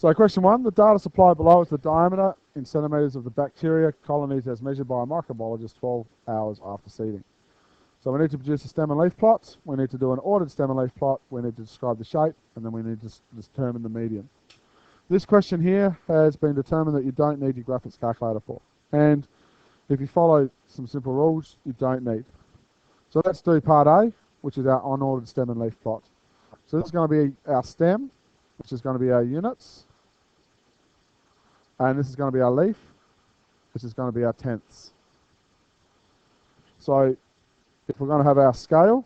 So question 1, the data supplied below is the diameter in centimetres of the bacteria colonies as measured by a microbiologist 12 hours after seeding. So we need to produce a stem and leaf plot, we need to do an ordered stem and leaf plot, we need to describe the shape, and then we need to determine the median. This question here has been determined that you don't need your graphics calculator for. And if you follow some simple rules, you don't need. So let's do part A, which is our unordered stem and leaf plot. So this is going to be our stem, which is going to be our units. And this is going to be our leaf, which is going to be our tenths. So if we're going to have our scale,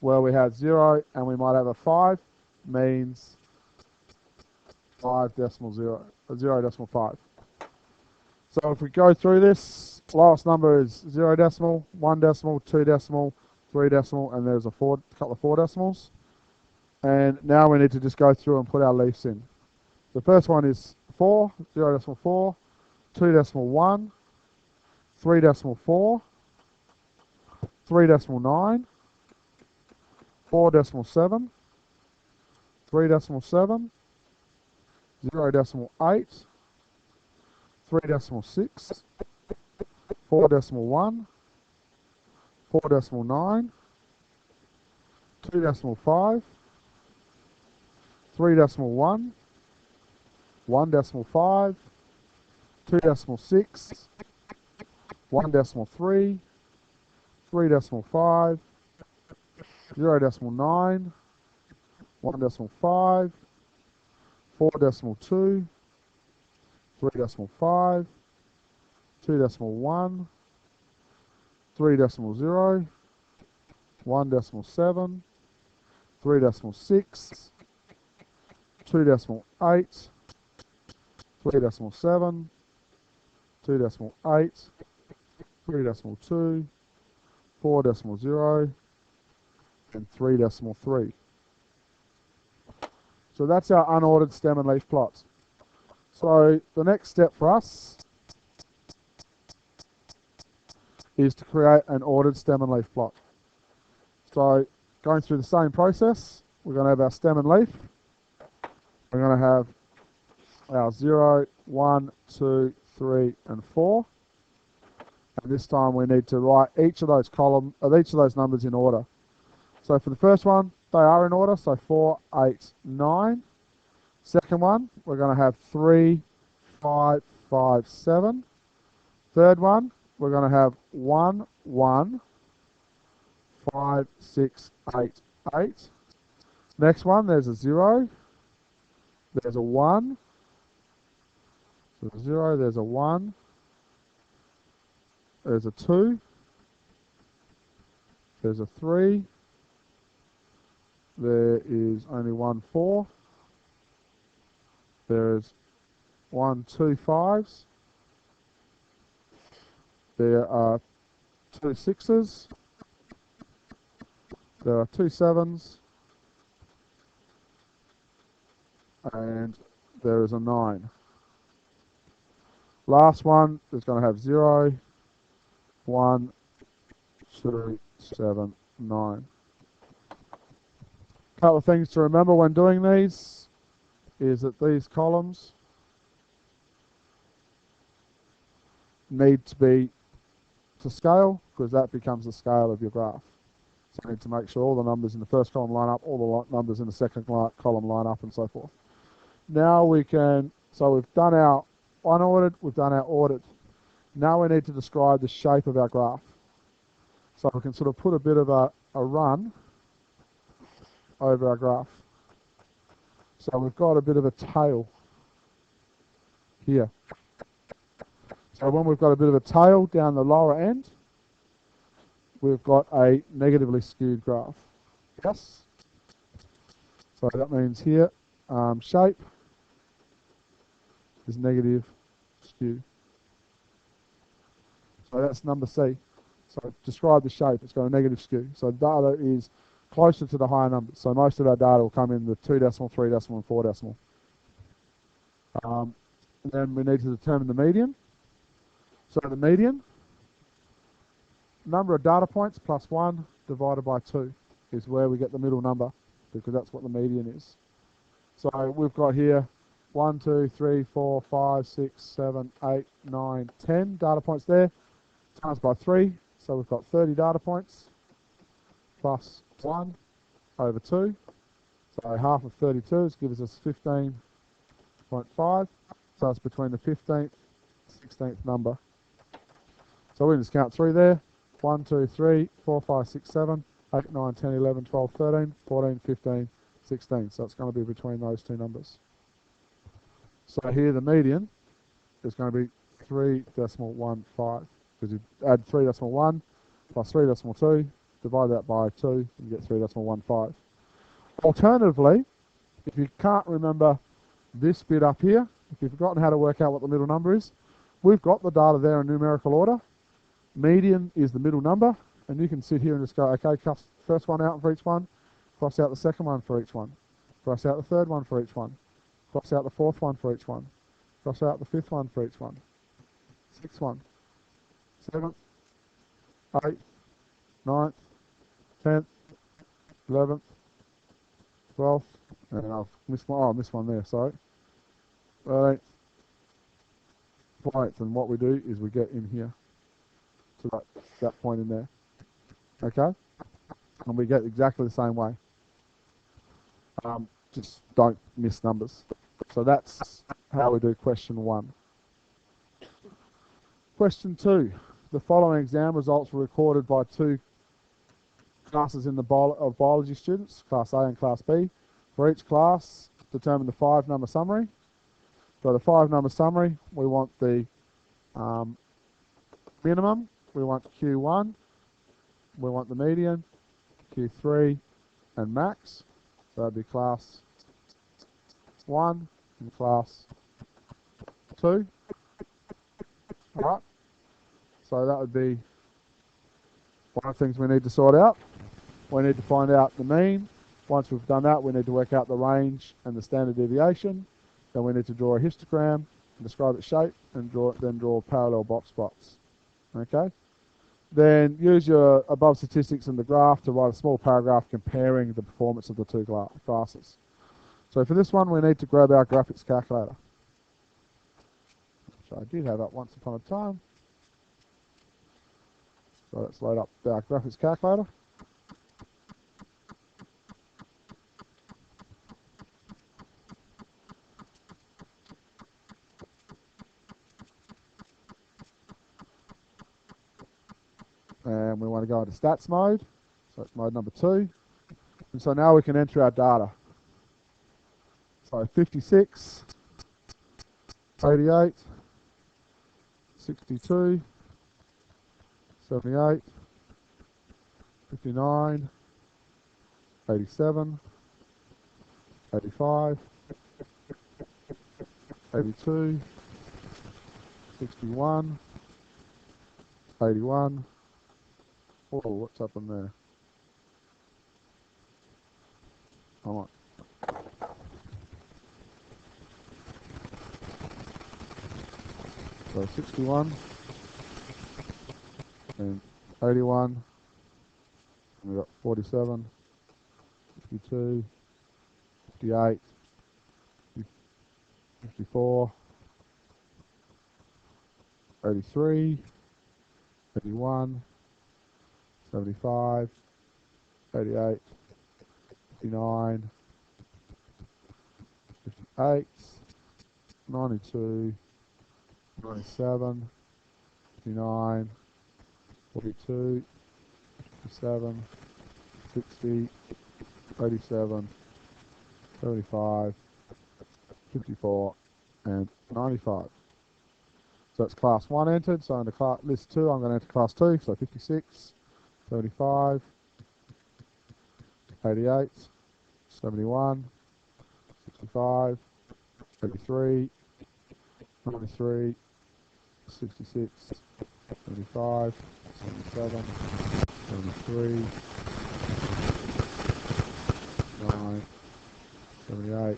where we have 0 and we might have a 5, means 0.5. So if we go through this, last number is 0 decimal, 1 decimal, 2 decimal, 3 decimal, and there's a couple of 4 decimals. And now we need to just go through and put our leaves in. The first one is 4, 0 decimal 4, 2 decimal 1, 3 decimal 4, 3 decimal 9, 4 decimal 7, 3 decimal 7, 0 decimal 8, 3 decimal 6, 4 decimal 1, 4 decimal 9, 2 decimal 5, 3 decimal 1, 1 decimal 5, 2 decimal 6, 1 decimal 3, 3 decimal 5, 0 decimal 9, 1 decimal 5, 4 decimal 2, 3 decimal 5, 2 decimal 1, 3 decimal 0, 1 decimal 7, 3 decimal 6, 2 decimal 8, 3 decimal 7, 2 decimal 8, 3 decimal 2, 4 decimal 0, and 3 decimal 3. So that's our unordered stem and leaf plots. So the next step for us is to create an ordered stem and leaf plot. So going through the same process, we're going to have our stem and leaf. We're going to have our 0, 1, 2, 3, and 4. And this time we need to write each of those numbers in order. So for the first one, they are in order, so 4, 8, 9. Second one, we're going to have 3, 5, 5, 7. Third one, we're going to have 1, 1, 5, 6, 8, 8. Next one, there's a 0. There's a 1. So there's a 0, there's a 1. There's a 2. There's a 3. There is only 1 4. There's 1 2 5s. There are 2 6s. There are 2 7s. And there is a 9. Last one is going to have 0, 1, 2, 7, 9. A couple of things to remember when doing these is that these columns need to be to scale, because that becomes the scale of your graph. So you need to make sure all the numbers in the first column line up, all the numbers in the second column line up, and so forth. Now we can, so we've done our unordered, we've done our ordered. Now we need to describe the shape of our graph. So we can sort of put a bit of a run over our graph. So we've got a bit of a tail here. So when we've got a bit of a tail down the lower end, we've got a negatively skewed graph. Yes? So that means here, shape is negative skew. So that's number C. So describe the shape. It's got a negative skew. So data is closer to the higher numbers. So most of our data will come in the 2 decimal, 3 decimal, and 4 decimal. And then we need to determine the median. So the median, number of data points plus 1 divided by 2 is where we get the middle number. because that's what the median is. So we've got here 1, 2, 3, 4, 5, 6, 7, 8, 9, 10 data points there, times by 3. So we've got 30 data points plus 1 over 2. So half of 32 gives us 15.5. So it's between the 15th and 16th number. So we can just count 3 there. 1, 2, 3, 4, 5, 6, 7, 8, 9, 10, 11, 12, 13, 14, 15, 16. So it's going to be between those two numbers. So here the median is going to be 3.15, because you add 3.1 plus 3.2, divide that by 2, you get 3.15. Alternatively, if you can't remember this bit up here, if you've forgotten how to work out what the middle number is, we've got the data there in numerical order. Median is the middle number, and you can sit here and just go, okay, cross the first one out for each one, cross out the second one for each one, cross out the third one for each one, cross out the fourth one for each one, cross out the fifth one for each one, sixth one, seventh, eighth, ninth, 10th, 11th, 12th, and I've missed one, I missed one there, sorry. 13th, 14th, and what we do is we get in here to that point in there, okay? And we get exactly the same way. Just don't miss numbers. So that's how we do question 1. Question 2. The following exam results were recorded by 2 classes of biology students, Class A and Class B. For each class, determine the 5-number summary. For the 5-number summary, we want the minimum, we want Q1, we want the median, Q3, and max. So that'd be class 1 and class 2. Alright, so that would be one of the things we need to sort out. We need to find out the mean. Once we've done that, we need to work out the range and the standard deviation. Then we need to draw a histogram, describe its shape, and then draw parallel box plots. Okay? Then use your above statistics in the graph to write a small paragraph comparing the performance of the 2 classes. So for this one, we need to grab our graphics calculator, which I did have up once upon a time. So let's load up our graphics calculator. And we want to go into stats mode. So it's mode number 2. And so now we can enter our data. So 56, 88, 62, 78, 59, 87, 85, 82, 61, 81. Oh, what's happened there? Come on. So 61 and 81. We've got 47, 52, 58, 54, 83, 81, 75, 88, 59, 58, 92, 97, 59, 42, 57, 60, 87, 75, 54, and 95. So it's class 1 entered. So under list 2, I'm going to enter class 2. So 56, 75, 88, 71, 65, 83, 93, 66, 75, 77, 73, 9, 78,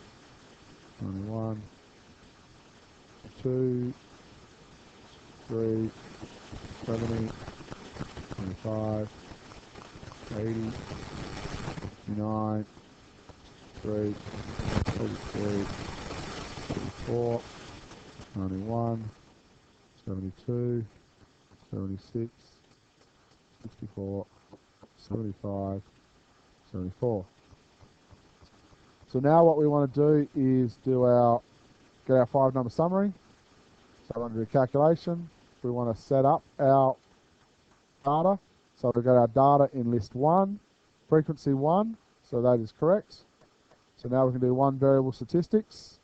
91, 2, 3, 70, 25, 80, 59, 43, 43, 44, 91, 72, 76, 64, 75, 74. So now what we want to do is get our 5-number summary. So we want to do a calculation. We want to set up our data. So we've got our data in list 1, frequency 1, so that is correct. So now we can do one variable statistics.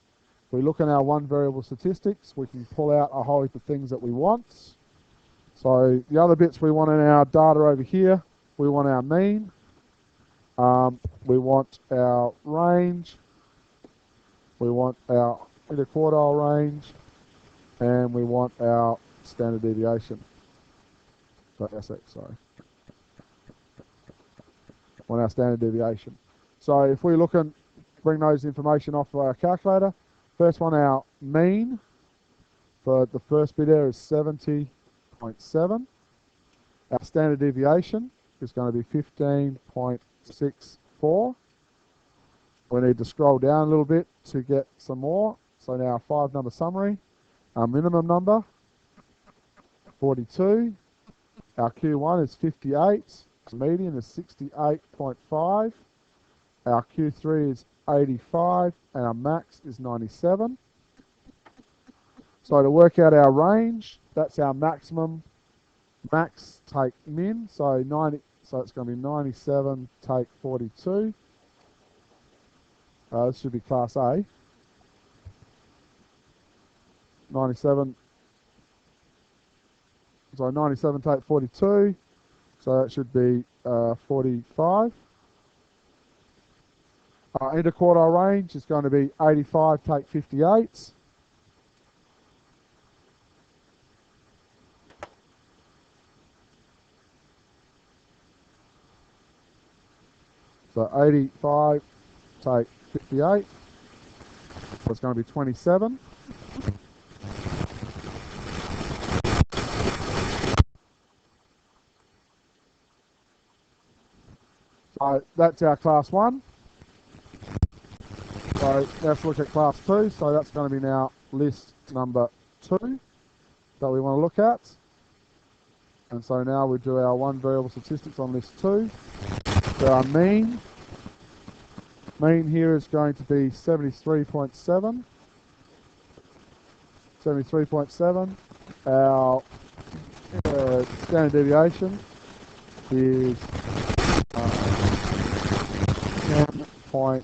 If we look in our one variable statistics, we can pull out a whole heap of things that we want. So the other bits we want in our data over here, we want our mean, we want our range, we want our interquartile range, and we want our standard deviation. So SX, sorry. On our standard deviation. So if we look and bring those information off of our calculator, first one, our mean for the first bit there is 70.7. Our standard deviation is going to be 15.64. We need to scroll down a little bit to get some more. So now our 5-number summary, our minimum number, 42. Our Q1 is 58. Median is 68.5. Our Q3 is 85, and our max is 97. So to work out our range, that's our maximum, max take min. So it's going to be 97 take 42. This should be class A. 97. So 97 take 42. So that should be 45. Interquartile range is going to be 85 take 58. So 85 take 58. So it's going to be 27. So that's our class 1. So let's look at class 2. So that's going to be now list number 2 that we want to look at. And so now we do our one variable statistics on list 2. So our mean here is going to be 73.7. 73.7. Our standard deviation is 10.1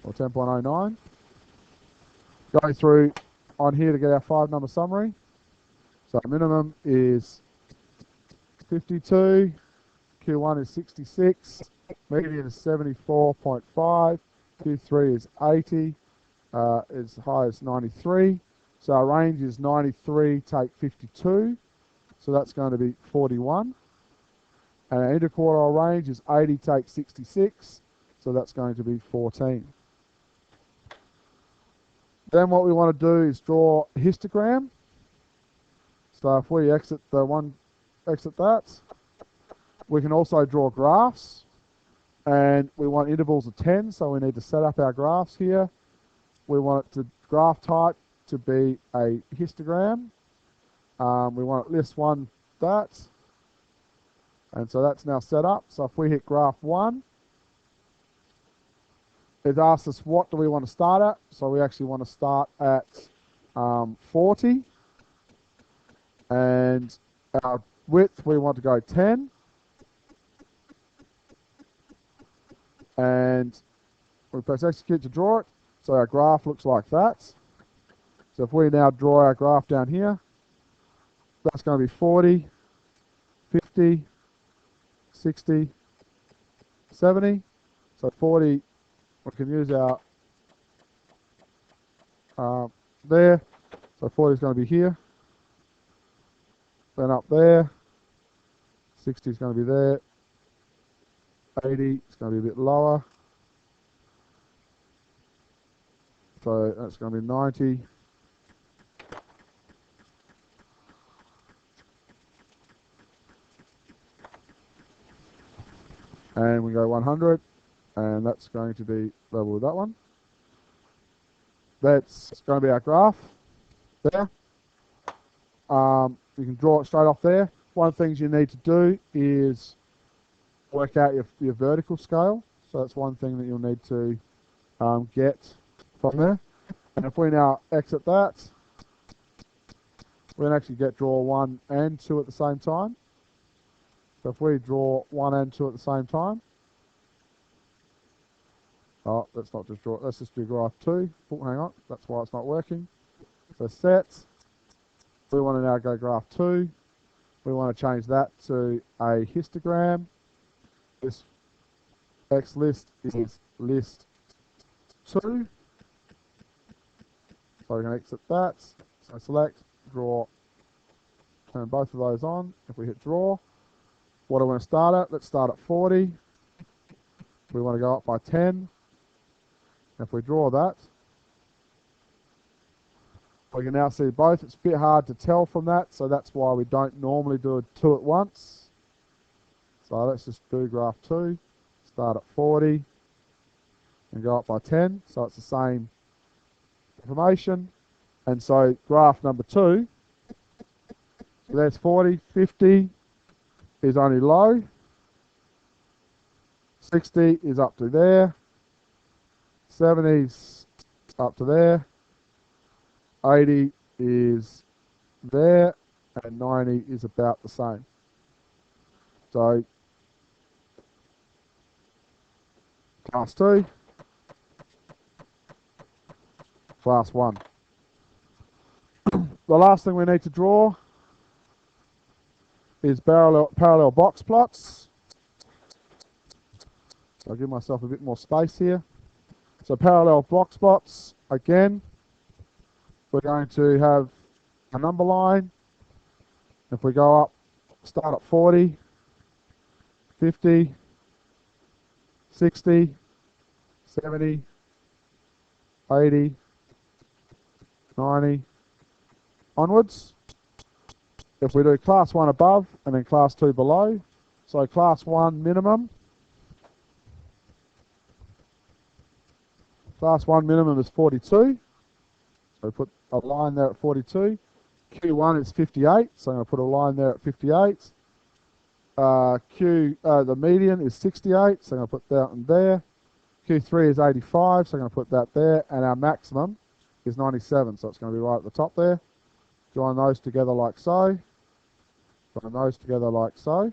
or 10.09. Going through on here to get our 5-number summary. So minimum is 52, Q1 is 66, median is 74.5, Q3 is 80, as high as 93. So our range is 93 take 52, so that's going to be 41. And our interquartile range is 80 take 66, so that's going to be 14. Then what we want to do is draw a histogram. So if we exit that, we can also draw graphs. And we want intervals of 10, so we need to set up our graphs here. We want it to graph type to be a histogram. We want it list 1 that. And so that's now set up. So if we hit graph 1, it asks us what do we want to start at. So we actually want to start at 40. And our width, we want to go 10. And we press execute to draw it. So our graph looks like that. So if we now draw our graph down here, that's going to be 40, 50, 60, 70. So 40, we can use our there. So 40 is going to be here. Then up there. 60 is going to be there. 80 is going to be a bit lower. So that's going to be 90. And we go 100. and that's going to be level with that one. That's going to be our graph there. You can draw it straight off there. One of the things you need to do is work out your vertical scale. So that's one thing that you'll need to get from there. And if we now exit that, we can actually draw 1 and 2 at the same time. So if we draw 1 and 2 at the same time, oh, let's not just draw, let's just do graph 2. Oh, hang on, that's why it's not working. So set, we want to now go graph 2. We want to change that to a histogram. This X list is list 2. So we can exit that. So select, draw, turn both of those on. If we hit draw, what do we want to start at? Let's start at 40. We want to go up by 10. If we draw that, we can now see both. It's a bit hard to tell from that, so that's why we don't normally do 2 at once. So let's just do graph 2, start at 40, and go up by 10. So it's the same information. And so graph number 2, so there's 40, 50 is only low, 60 is up to there, 70's up to there, 80 is there, and 90 is about the same. So class 2, class 1. The last thing we need to draw is parallel box plots. So I'll give myself a bit more space here. So parallel box plots, again, we're going to have a number line. If we go up, start at 40, 50, 60, 70, 80, 90, onwards. If we do class 1 above and then class 2 below, so class 1 minimum, class 1 minimum is 42, so put a line there at 42. Q1 is 58, so I'm going to put a line there at 58. The median is 68, so I'm going to put that in there. Q3 is 85, so I'm going to put that there, and our maximum is 97, so it's going to be right at the top there. Join those together like so. Join those together like so.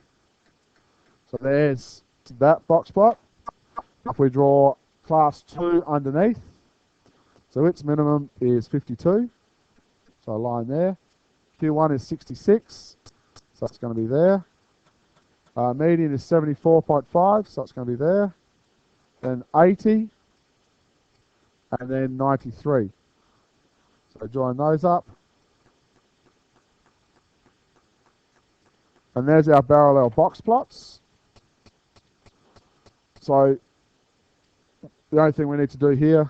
So there's that box plot. If we draw class 2 underneath, so its minimum is 52, so a line there. Q1 is 66, so it's going to be there. Median is 74.5, so it's going to be there. Then 80, and then 93. So join those up. And there's our parallel box plots. So the only thing we need to do here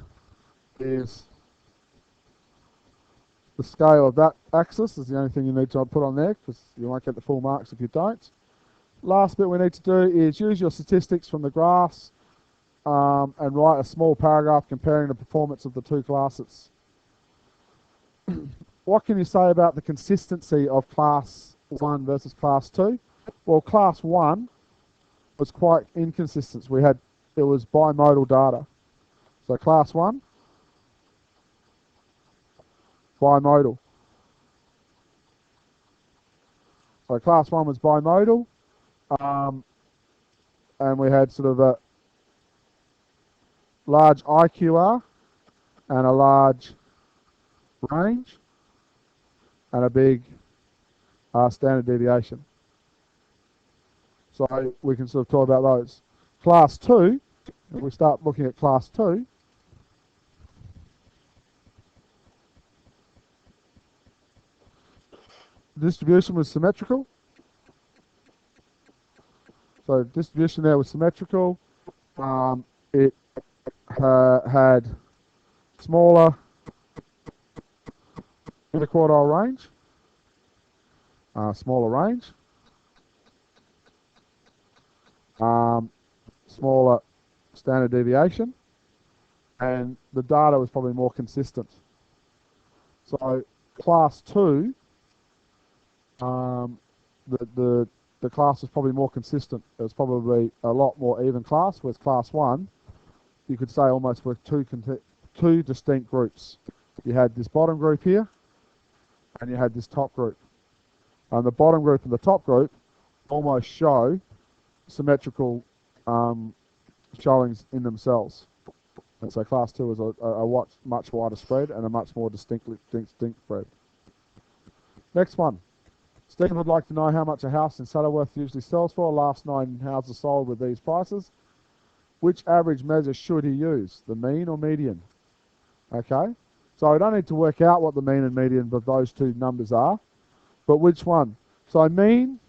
is the scale of that axis is the only thing you need to put on there, because you won't get the full marks if you don't. Last bit we need to do is use your statistics from the graphs and write a small paragraph comparing the performance of the two classes. What can you say about the consistency of class 1 versus class 2? Well, class 1 was quite inconsistent. It was bimodal data. So class 1, bimodal. So class 1 was bimodal, and we had sort of a large IQR and a large range and a big standard deviation. So we can sort of talk about those. Class 2, if we start looking at class 2, distribution was symmetrical. So distribution there was symmetrical. It had smaller interquartile range, smaller range, smaller standard deviation, and the data was probably more consistent. So class 2, the class was probably more consistent. It was probably a lot more even class, whereas class 1, you could say almost were two distinct groups. You had this bottom group here, and you had this top group. And the bottom group and the top group almost show symmetrical showings in themselves. And so class 2 is a much wider spread and a much more distinct spread. Next one. Stephen would like to know how much a house in Saddleworth usually sells for. Last 9 houses sold with these prices. Which average measure should he use, the mean or median? Okay, so I don't need to work out what the mean and median of those two numbers are, but which one? So mean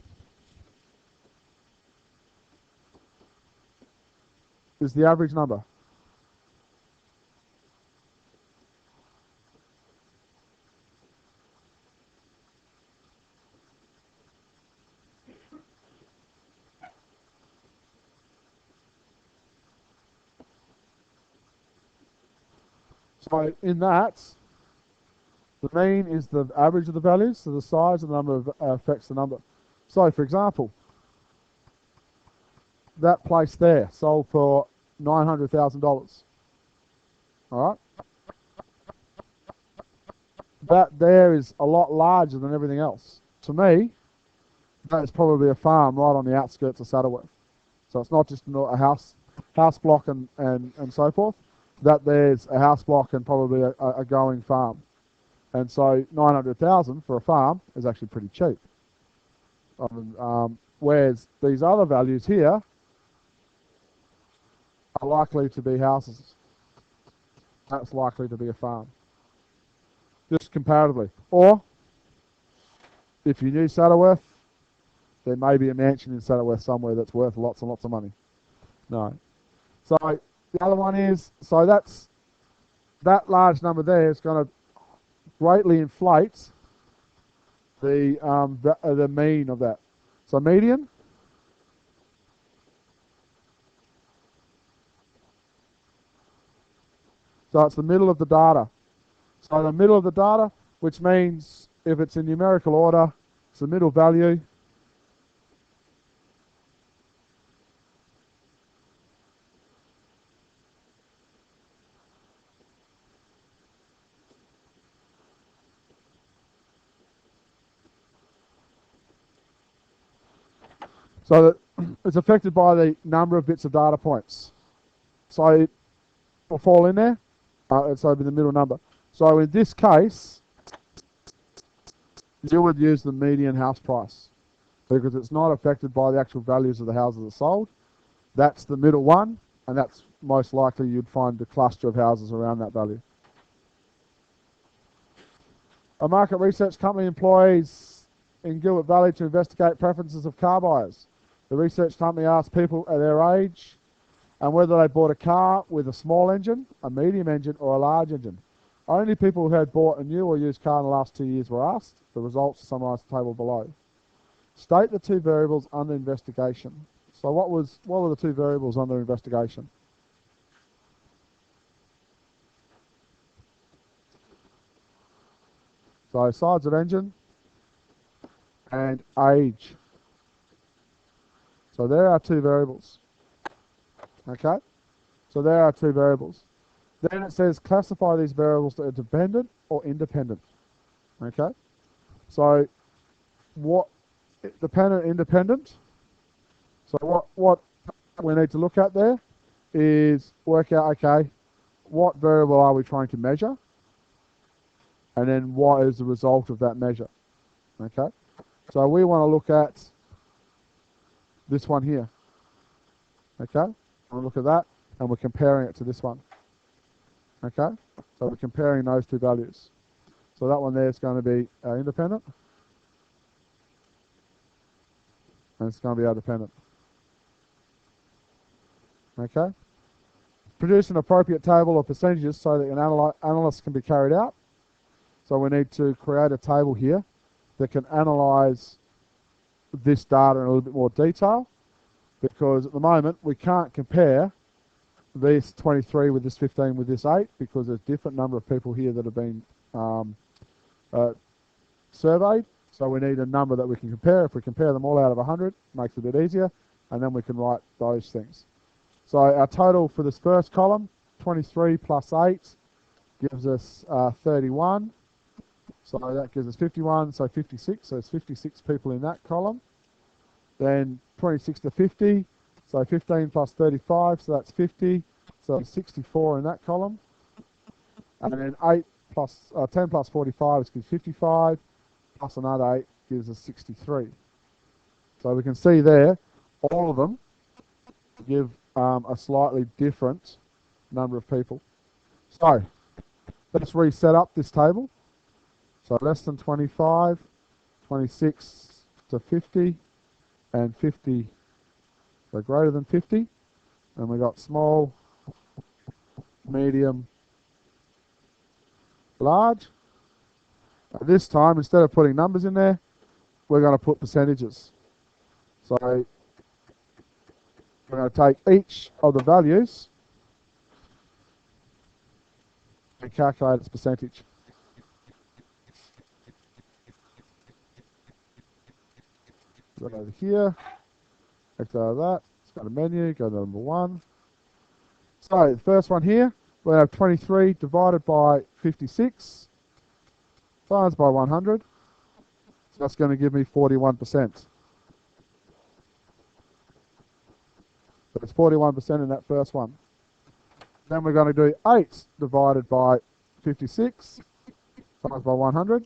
is the average number. So in that, the mean is the average of the values, so the size of the number affects the number. So for example, that place there sold for $900,000. All right, that there is a lot larger than everything else. To me, that is probably a farm right on the outskirts of Saddleworth. So it's not just a house block and so forth. That there's a house block and probably a going farm. And so 900,000 for a farm is actually pretty cheap. Whereas these other values here are likely to be houses. That's likely to be a farm. Just comparatively. Or, if you knew Saddleworth, there may be a mansion in Saddleworth somewhere that's worth lots and lots of money. No. So the other one is, so that large number there is going to greatly inflate the mean of that. So median, so it's the middle of the data. So the middle of the data, which means if it's in numerical order, it's the middle value. So that it's affected by the number of bits of data points. So it will fall in there. It's over the middle number. So in this case, you would use the median house price because it's not affected by the actual values of the houses that are sold. That's the middle one, and that's most likely you'd find the cluster of houses around that value. A market research company employs in Gilbert Valley to investigate preferences of car buyers. The research company asked people at their age and whether they bought a car with a small engine, a medium engine, or a large engine. Only people who had bought a new or used car in the last 2 years were asked. The results are summarised in the table below. State the two variables under investigation. So what were the two variables under investigation? So size of engine and age. So there are two variables. Okay? So there are two variables. Then it says classify these variables to dependent or independent. Okay? So what dependent, independent. So what we need to look at there is work out, okay, what variable are we trying to measure? And then what is the result of that measure? Okay? So we want to look at this one here. Okay? We'll look at that, and we're comparing it to this one. Okay? So we're comparing those two values. So that one there is going to be independent, and it's going to be our dependent. Okay? Produce an appropriate table of percentages so that an analysis can be carried out. So we need to create a table here that can analyze this data in a little bit more detail, because at the moment we can't compare this 23 with this 15 with this 8 because there's different number of people here that have been surveyed. So we need a number that we can compare. If we compare them all out of 100, it makes it a bit easier, and then we can write those things. So our total for this first column, 23 plus 8, gives us 31. So that gives us 51, so 56. So there's 56 people in that column. Then 26 to 50, so 15 plus 35, so that's 50. So 64 in that column. And then 8 plus 10 plus 45 is 55, plus another 8 gives us 63. So we can see there, all of them give a slightly different number of people. So let's reset up this table. So less than 25, 26 to 50, and 50, so greater than 50. And we got small, medium, large. This time, instead of putting numbers in there, we're going to put percentages. So we're going to take each of the values and calculate its percentage. Go over here, X out of that, let's go to menu, go to number 1. So the first one here, we have 23 divided by 56 times by 100. So that's going to give me 41%. So it's 41% in that first one. Then we're going to do 8 divided by 56 times by 100.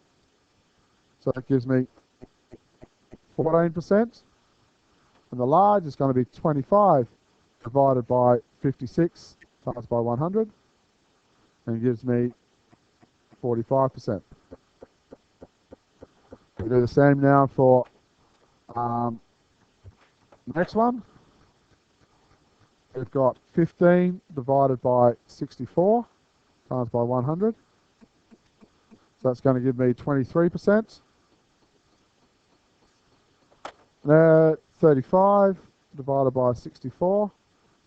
So that gives me 14%. And the large is going to be 25 divided by 56 times by 100. And gives me 45%. We do the same now for the next one. We've got 15 divided by 64 times by 100. So that's going to give me 23%. 35 divided by 64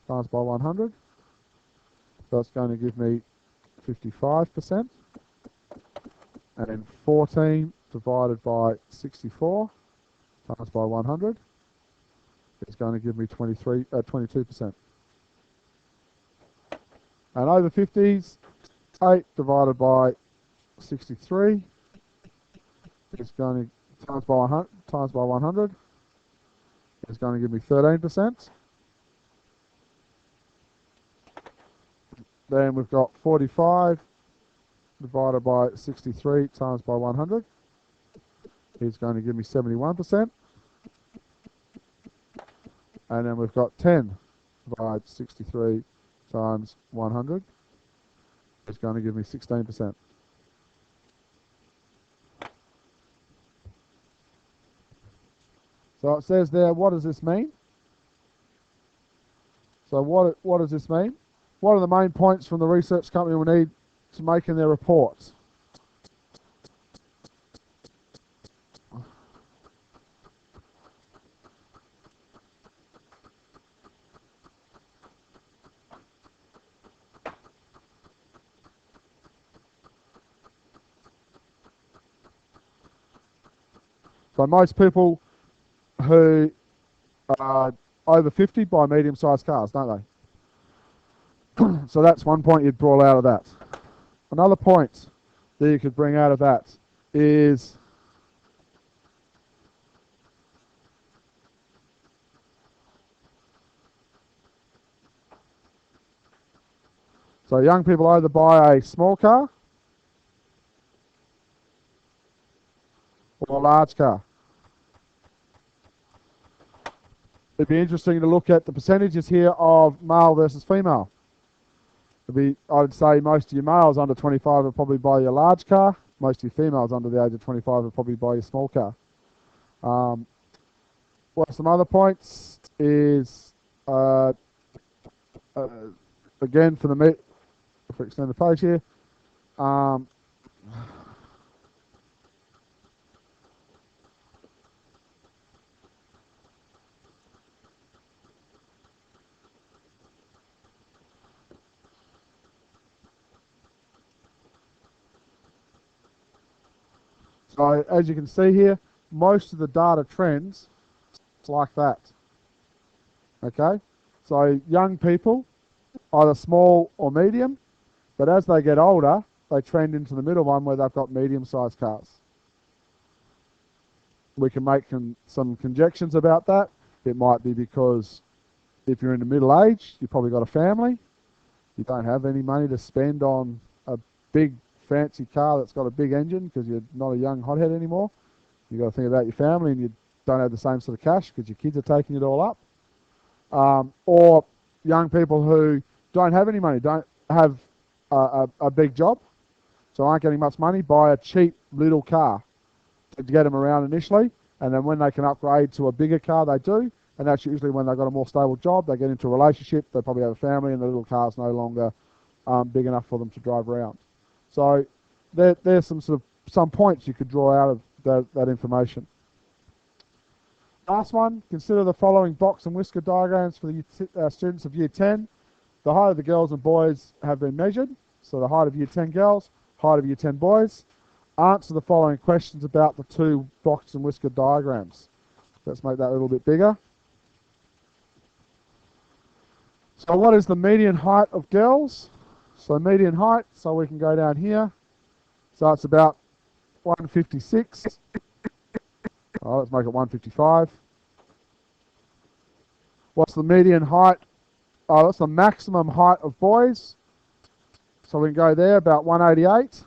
times by 100. So that's going to give me 55%. And then 14 divided by 64 times by 100 is going to give me 22%. And over 50s, 8 divided by 63 is going to times by 100 is going to give me 13%. Then we've got 45 divided by 63 times by 100 is going to give me 71%. And then we've got 10 divided by 63 times 100 is going to give me 16%. So it says there, what does this mean? So what does this mean? What are the main points from the research company we need to make in their reports? So most people who are over 50 buy medium-sized cars, don't they? So that's one point you'd draw out of that. Another point that you could bring out of that is so young people either buy a small car or a large car. It'd be interesting to look at the percentages here of male versus female. I'd say most of your males under 25 will probably buy your large car. Most of your females under the age of 25 will probably buy your small car. What are some other points is, again, if we extend the page here, So as you can see here, most of the data trends, it's like that. Okay, so young people, either small or medium, but as they get older, they trend into the middle one where they've got medium-sized cars. We can make some conjectures about that. It might be because if you're in the middle age, you've probably got a family, you don't have any money to spend on a big fancy car that's got a big engine because you're not a young hothead anymore. You've got to think about your family and you don't have the same sort of cash because your kids are taking it all up. Or young people who don't have any money, don't have a big job, so aren't getting much money, buy a cheap little car to get them around initially, and then when they can upgrade to a bigger car, they do, and that's usually when they've got a more stable job, they get into a relationship, they probably have a family, and the little car's no longer big enough for them to drive around. So there's some points you could draw out of that information. Last one, consider the following box and whisker diagrams for the students of Year 10. The height of the girls and boys have been measured, so the height of Year 10 girls, height of Year 10 boys. Answer the following questions about the two box and whisker diagrams. Let's make that a little bit bigger. So what is the median height of girls? So median height, so we can go down here. So it's about 156. Oh, let's make it 155. What's the median height? Oh, that's the maximum height of boys. So we can go there, about 188.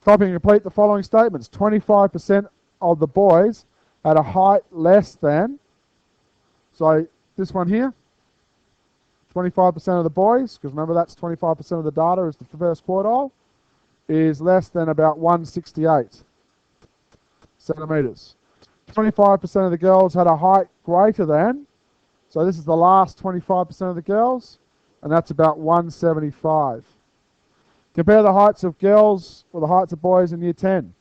Copy and complete the following statements. 25% of the boys had a height less than, so this one here, 25% of the boys, because remember that's 25% of the data is the first quartile, is less than about 168 centimetres. 25% of the girls had a height greater than, so this is the last 25% of the girls, and that's about 175. Compare the heights of girls with the heights of boys in Year 10.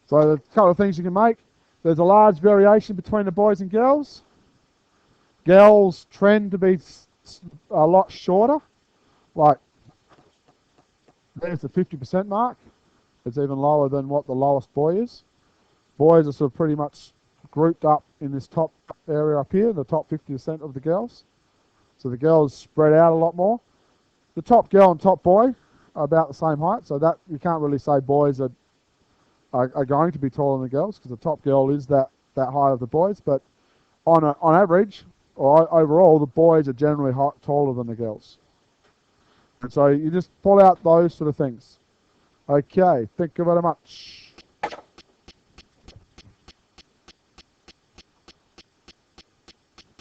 So there's a couple of things you can make. There's a large variation between the boys and girls. Girls trend to be a lot shorter. Like, there's the 50% mark. It's even lower than what the lowest boy is. Boys are sort of pretty much grouped up in this top area up here, the top 50% of the girls. So the girls spread out a lot more. The top girl and top boy are about the same height, so that you can't really say boys are going to be taller than the girls because the top girl is that height of the boys, but on average or overall, the boys are generally taller than the girls. And so you just pull out those sort of things. Okay, thank you very much.